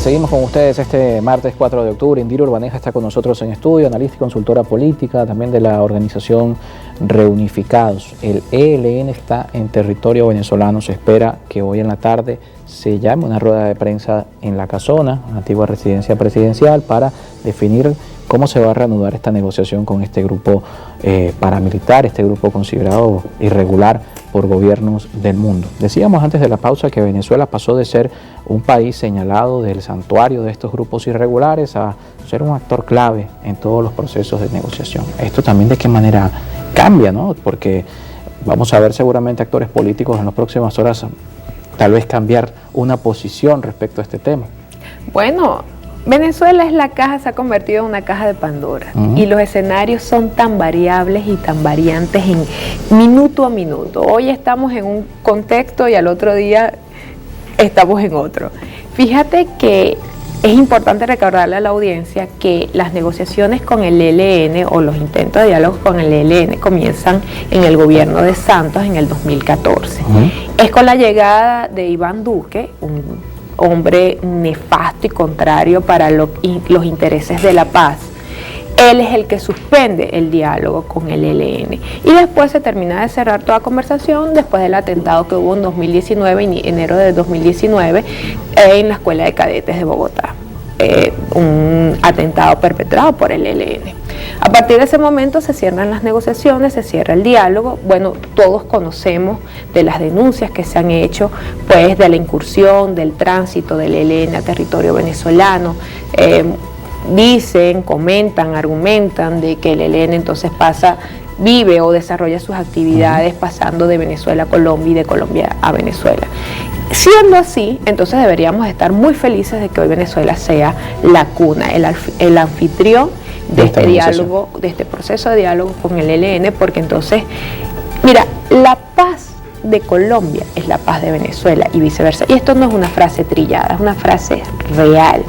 seguimos con ustedes este martes 4 de octubre. Indira Urbaneja está con nosotros en estudio, analista y consultora política, también de la organización Reunificados. El ELN está en territorio venezolano. Se espera que hoy en la tarde se llame una rueda de prensa en La Casona, antigua residencia presidencial, para definir cómo se va a reanudar esta negociación con este grupo paramilitar, este grupo considerado irregular por gobiernos del mundo. Decíamos antes de la pausa que Venezuela pasó de ser un país señalado del santuario de estos grupos irregulares a ser un actor clave en todos los procesos de negociación. Esto también de qué manera cambia, ¿no? Porque vamos a ver seguramente actores políticos en las próximas horas tal vez cambiar una posición respecto a este tema. Bueno, Venezuela se ha convertido en una caja de Pandora y los escenarios son tan variables y tan variantes en minuto a minuto. Hoy estamos en un contexto y al otro día estamos en otro. Fíjate que es importante recordarle a la audiencia que las negociaciones con el ELN o los intentos de diálogo con el ELN comienzan en el gobierno de Santos en el 2014. Es con la llegada de Iván Duque, un hombre nefasto y contrario para los intereses de la paz. Él es el que suspende el diálogo con el ELN y después se termina de cerrar toda conversación después del atentado que hubo en 2019, en enero de 2019, en la Escuela de Cadetes de Bogotá. Un atentado perpetrado por el ELN. A partir de ese momento se cierran las negociaciones, se cierra el diálogo. Bueno, todos conocemos de las denuncias que se han hecho, pues de la incursión, del tránsito del ELN a territorio venezolano. Dicen, comentan, argumentan de que el ELN entonces vive o desarrolla sus actividades pasando de Venezuela a Colombia y de Colombia a Venezuela. Siendo así, entonces deberíamos estar muy felices de que hoy Venezuela sea la cuna, el anfitrión de este diálogo, de este proceso de diálogo con el ELN, porque entonces, mira, la paz de Colombia es la paz de Venezuela y viceversa. Y esto no es una frase trillada, es una frase real.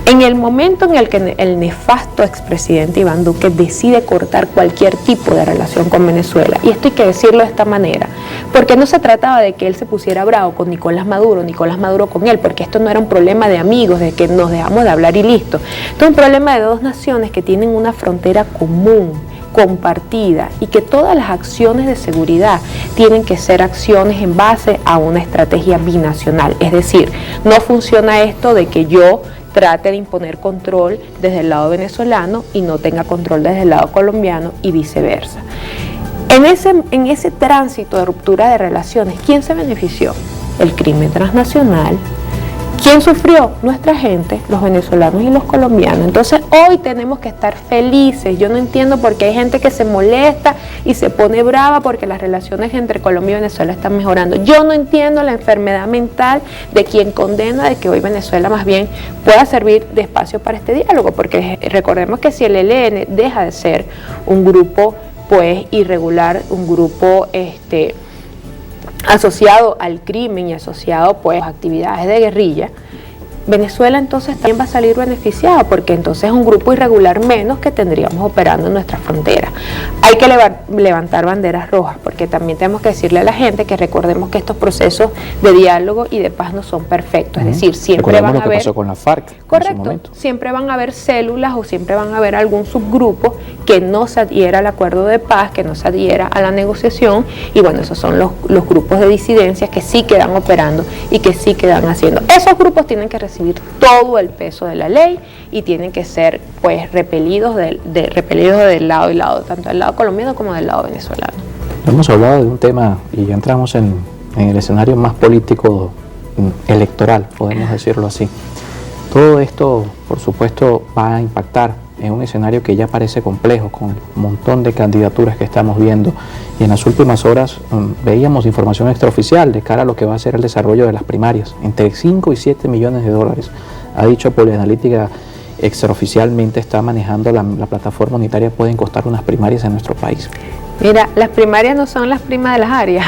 En el momento en el que el nefasto expresidente Iván Duque decide cortar cualquier tipo de relación con Venezuela, y esto hay que decirlo de esta manera, porque no se trataba de que él se pusiera bravo con Nicolás Maduro con él, porque esto no era un problema de amigos, de que nos dejamos de hablar y listo. Esto es un problema de dos naciones que tienen una frontera común, compartida, y que todas las acciones de seguridad tienen que ser acciones en base a una estrategia binacional. Es decir, no funciona esto de que yo trate de imponer control desde el lado venezolano y no tenga control desde el lado colombiano y viceversa. En ese tránsito de ruptura de relaciones, ¿quién se benefició? El crimen transnacional. ¿Quién sufrió? Nuestra gente, los venezolanos y los colombianos. Entonces hoy tenemos que estar felices. Yo no entiendo por qué hay gente que se molesta y se pone brava porque las relaciones entre Colombia y Venezuela están mejorando. Yo no entiendo la enfermedad mental de quien condena de que hoy Venezuela más bien pueda servir de espacio para este diálogo, porque recordemos que si el ELN deja de ser un grupo pues irregular, un grupo asociado al crimen y asociado pues a actividades de guerrilla, Venezuela entonces también va a salir beneficiada, porque entonces es un grupo irregular menos que tendríamos operando en nuestra frontera. Hay que levantar banderas rojas, porque también tenemos que decirle a la gente que recordemos que estos procesos de diálogo y de paz no son perfectos, es decir, siempre van a haber... pasó con la FARC. Correcto, siempre van a haber células o siempre van a haber algún subgrupo que no se adhiera al acuerdo de paz, que no se adhiera a la negociación, y bueno, esos son los grupos de disidencias que sí quedan operando y que sí quedan haciendo. Esos grupos tienen que recibir todo el peso de la ley y tienen que ser pues repelidos del lado y lado, tanto del lado colombiano como del lado venezolano. Hemos hablado de un tema y ya entramos en el escenario más político electoral, podemos decirlo así. Todo esto, por supuesto, va a impactar en un escenario que ya parece complejo, con un montón de candidaturas que estamos viendo, y en las últimas horas veíamos información extraoficial de cara a lo que va a ser el desarrollo de las primarias, entre 5 y 7 millones de dólares, ha dicho Polianalítica. Extraoficialmente está manejando la plataforma unitaria, pueden costar unas primarias en nuestro país. Mira, las primarias no son las primas de las áreas.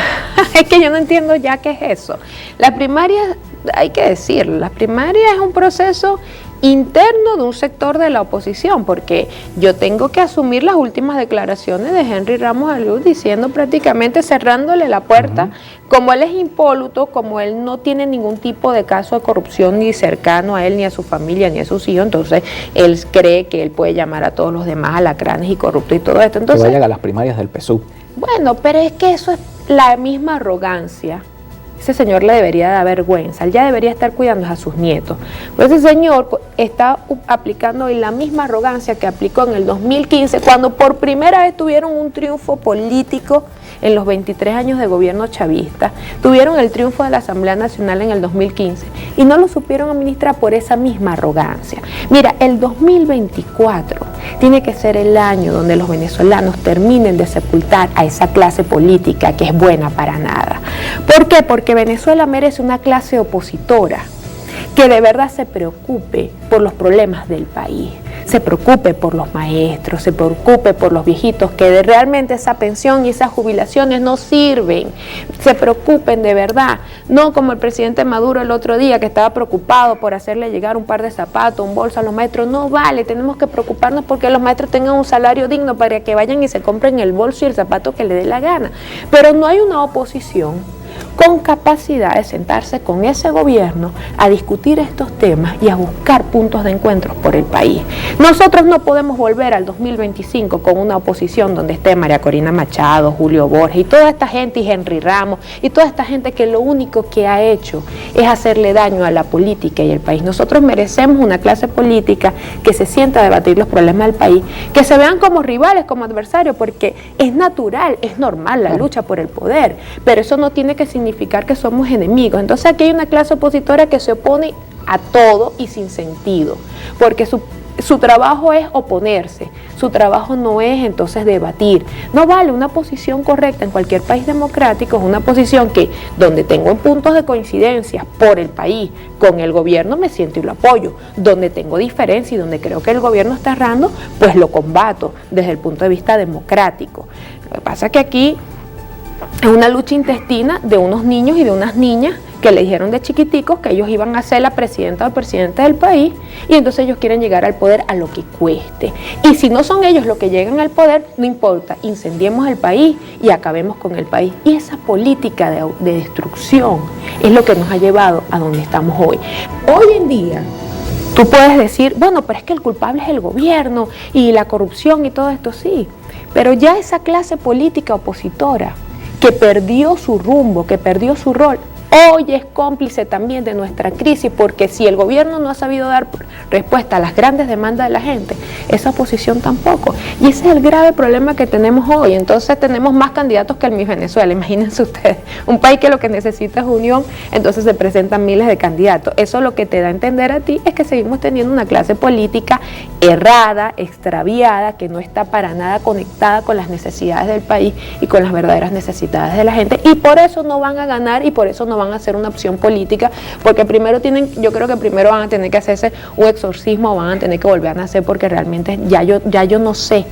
Es que yo no entiendo ya qué es eso. Las primarias, hay que decirlo, las primarias es un proceso interno de un sector de la oposición, porque yo tengo que asumir las últimas declaraciones de Henry Ramos Aliu diciendo prácticamente cerrándole la puerta, como él es impoluto, como él no tiene ningún tipo de caso de corrupción ni cercano a él, ni a su familia, ni a sus hijos, entonces él cree que él puede llamar a todos los demás alacranes y corruptos y todo esto. Entonces, que vayan a las primarias del PSUV. Bueno, pero es que eso es la misma arrogancia. Ese señor le debería dar vergüenza, él ya debería estar cuidando a sus nietos. Pues ese señor está aplicando hoy la misma arrogancia que aplicó en el 2015, cuando por primera vez tuvieron un triunfo político en los 23 años de gobierno chavista, tuvieron el triunfo de la Asamblea Nacional en el 2015 y no lo supieron administrar por esa misma arrogancia. Mira, el 2024 tiene que ser el año donde los venezolanos terminen de sepultar a esa clase política que es buena para nada. ¿Por qué? Porque Venezuela merece una clase opositora que de verdad se preocupe por los problemas del país, se preocupe por los maestros, se preocupe por los viejitos, que realmente esa pensión y esas jubilaciones no sirven, se preocupen de verdad, no como el presidente Maduro el otro día que estaba preocupado por hacerle llegar un par de zapatos, un bolso a los maestros. No vale, tenemos que preocuparnos porque los maestros tengan un salario digno para que vayan y se compren el bolso y el zapato que le dé la gana, pero no hay una oposición con capacidad de sentarse con ese gobierno a discutir estos temas y a buscar puntos de encuentro por el país. Nosotros no podemos volver al 2025 con una oposición donde esté María Corina Machado, Julio Borges y toda esta gente, y Henry Ramos y toda esta gente que lo único que ha hecho es hacerle daño a la política y al país. Nosotros merecemos una clase política que se sienta a debatir los problemas del país, que se vean como rivales, como adversarios, porque es natural, es normal la lucha por el poder, pero eso no tiene que significar que somos enemigos. Entonces aquí hay una clase opositora que se opone a todo y sin sentido, porque su trabajo es oponerse, su trabajo no es entonces debatir. No vale, una posición correcta en cualquier país democrático es una posición que donde tengo puntos de coincidencia por el país, con el gobierno me siento y lo apoyo, donde tengo diferencia y donde creo que el gobierno está errando, pues lo combato desde el punto de vista democrático. Lo que pasa es que aquí es una lucha intestina de unos niños y de unas niñas que le dijeron de chiquiticos que ellos iban a ser la presidenta o el presidente del país, y entonces ellos quieren llegar al poder a lo que cueste. Y si no son ellos los que llegan al poder, no importa, incendiemos el país y acabemos con el país. Y esa política de destrucción es lo que nos ha llevado a donde estamos hoy. Hoy en día, tú puedes decir, bueno, pero es que el culpable es el gobierno y la corrupción y todo esto, sí, pero ya esa clase política opositora que perdió su rumbo, que perdió su rol, hoy es cómplice también de nuestra crisis, porque si el gobierno no ha sabido dar respuesta a las grandes demandas de la gente, esa oposición tampoco. Y ese es el grave problema que tenemos hoy. Entonces tenemos más candidatos que el Miss Venezuela, imagínense ustedes, un país que lo que necesita es unión, entonces se presentan miles de candidatos. Eso lo que te da a entender a ti es que seguimos teniendo una clase política errada, extraviada, que no está para nada conectada con las necesidades del país y con las verdaderas necesidades de la gente, y por eso no van a ganar y por eso no van a hacer una opción política, porque yo creo que primero van a tener que hacerse un exorcismo o van a tener que volver a nacer, porque realmente ya yo no sé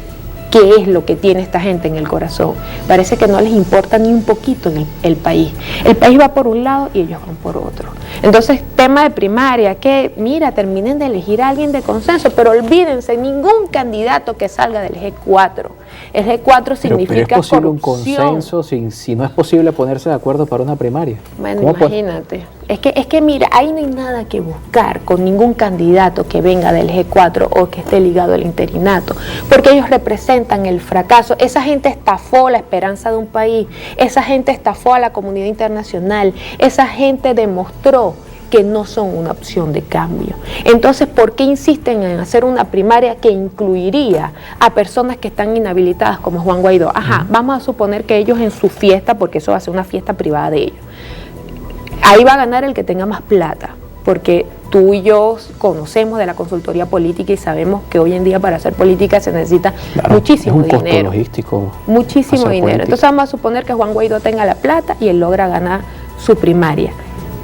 qué es lo que tiene esta gente en el corazón. Parece que no les importa ni un poquito el país. El país va por un lado y ellos van por otro. Entonces, tema de primaria, que mira, terminen de elegir a alguien de consenso, pero olvídense, ningún candidato que salga del G4. El G4 significa pero es posible corrupción. un consenso si no es posible ponerse de acuerdo para una primaria. Bueno, imagínate. Es que mira, ahí no hay nada que buscar con ningún candidato que venga del G4 o que esté ligado al interinato, porque ellos representan el fracaso. Esa gente estafó la esperanza de un país, esa gente estafó a la comunidad internacional, esa gente demostró que no son una opción de cambio. Entonces, ¿por qué insisten en hacer una primaria que incluiría a personas que están inhabilitadas como Juan Guaidó? Ajá, vamos a suponer que ellos en su fiesta, porque eso va a ser una fiesta privada de ellos, ahí va a ganar el que tenga más plata, porque tú y yo conocemos de la consultoría política y sabemos que hoy en día para hacer política se necesita muchísimo dinero. Es un costo logístico. Muchísimo dinero. Política. Entonces vamos a suponer que Juan Guaidó tenga la plata y él logra ganar su primaria.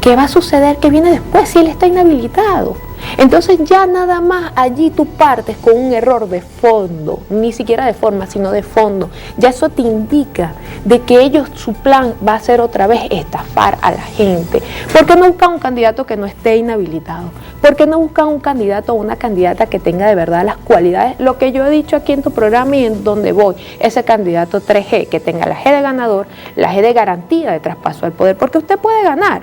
¿Qué va a suceder? ¿Qué viene después si él está inhabilitado? Entonces ya nada más allí tú partes con un error de fondo, ni siquiera de forma, sino de fondo. Ya eso te indica de que ellos, su plan va a ser otra vez estafar a la gente. ¿Por qué no buscan un candidato que no esté inhabilitado? ¿Por qué no buscan un candidato o una candidata que tenga de verdad las cualidades? Lo que yo he dicho aquí en tu programa y en donde voy, ese candidato 3G, que tenga la G de ganador, la G de garantía de traspaso al poder, porque usted puede ganar.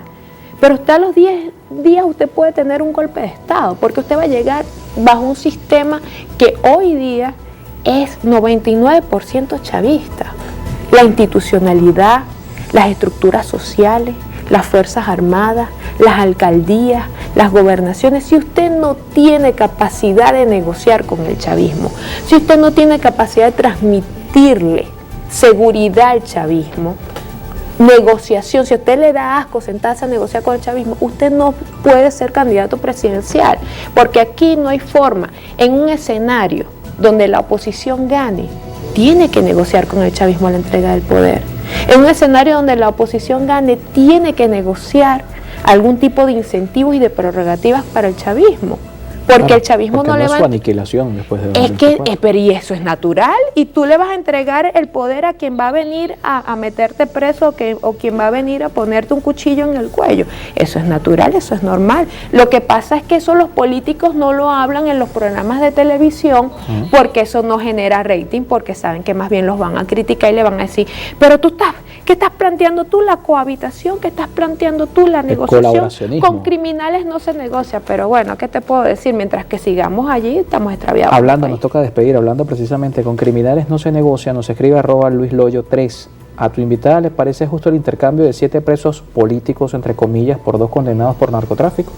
Pero usted a los 10 días usted puede tener un golpe de Estado, porque usted va a llegar bajo un sistema que hoy día es 99% chavista. La institucionalidad, las estructuras sociales, las Fuerzas Armadas, las alcaldías, las gobernaciones. Si usted no tiene capacidad de negociar con el chavismo, si usted no tiene capacidad de transmitirle seguridad al chavismo, negociación, si a usted le da asco sentarse a negociar con el chavismo, usted no puede ser candidato presidencial, porque aquí no hay forma. En un escenario donde la oposición gane, tiene que negociar con el chavismo la entrega del poder. En un escenario donde la oposición gane, tiene que negociar algún tipo de incentivos y de prerrogativas para el chavismo. Porque claro, el chavismo no le va a... su aniquilación después de... Es que, pero y eso es natural, y tú le vas a entregar el poder a quien va a venir a meterte preso o quien va a venir a ponerte un cuchillo en el cuello. Eso es natural, eso es normal. Lo que pasa es que eso los políticos no lo hablan en los programas de televisión porque eso no genera rating, porque saben que más bien los van a criticar y le van a decir, pero tú estás, ¿qué estás planteando tú? La cohabitación, ¿qué estás planteando tú? La negociación con criminales no se negocia, pero bueno, ¿qué te puedo decir? Mientras que sigamos allí, estamos extraviados. Hablando, nos toca despedir, hablando precisamente con criminales no se negocia, nos escribe @LuisLoyo3. A tu invitada le parece justo el intercambio de 7 presos políticos, entre comillas, por 2 condenados por narcotráfico.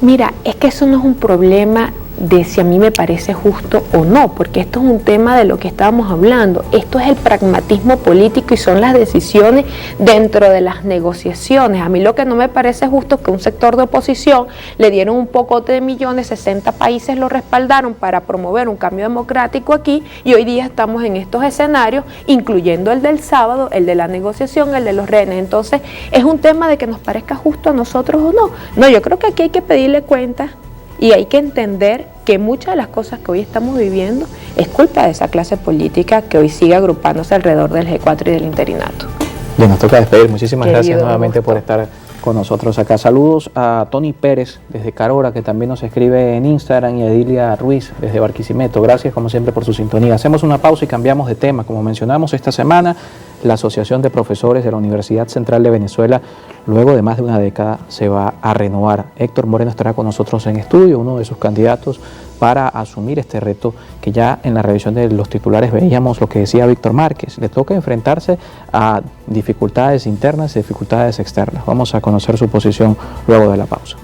Mira, es que eso no es un problema de si a mí me parece justo o no, porque esto es un tema de lo que estábamos hablando. Esto es el pragmatismo político y son las decisiones dentro de las negociaciones. A mí lo que no me parece justo es que un sector de oposición le dieron un pocote de millones, 60 países lo respaldaron para promover un cambio democrático aquí, y hoy día estamos en estos escenarios, incluyendo el del sábado, el de la negociación, el de los rehenes. Entonces, ¿es un tema de que nos parezca justo a nosotros o no? No, yo creo que aquí hay que pedirle cuentas. Y hay que entender que muchas de las cosas que hoy estamos viviendo es culpa de esa clase política que hoy sigue agrupándose alrededor del G4 y del interinato. Bien, nos toca despedir. Muchísimas gracias nuevamente por estar con nosotros acá. Saludos a Tony Pérez desde Carora, que también nos escribe en Instagram, y a Edilia Ruiz desde Barquisimeto. Gracias como siempre por su sintonía. Hacemos una pausa y cambiamos de tema. Como mencionamos esta semana, la Asociación de Profesores de la Universidad Central de Venezuela, luego de más de una década, se va a renovar. Héctor Moreno estará con nosotros en estudio, uno de sus candidatos para asumir este reto que ya en la revisión de los titulares veíamos lo que decía Víctor Márquez. Le toca enfrentarse a dificultades internas y dificultades externas. Vamos a conocer su posición luego de la pausa.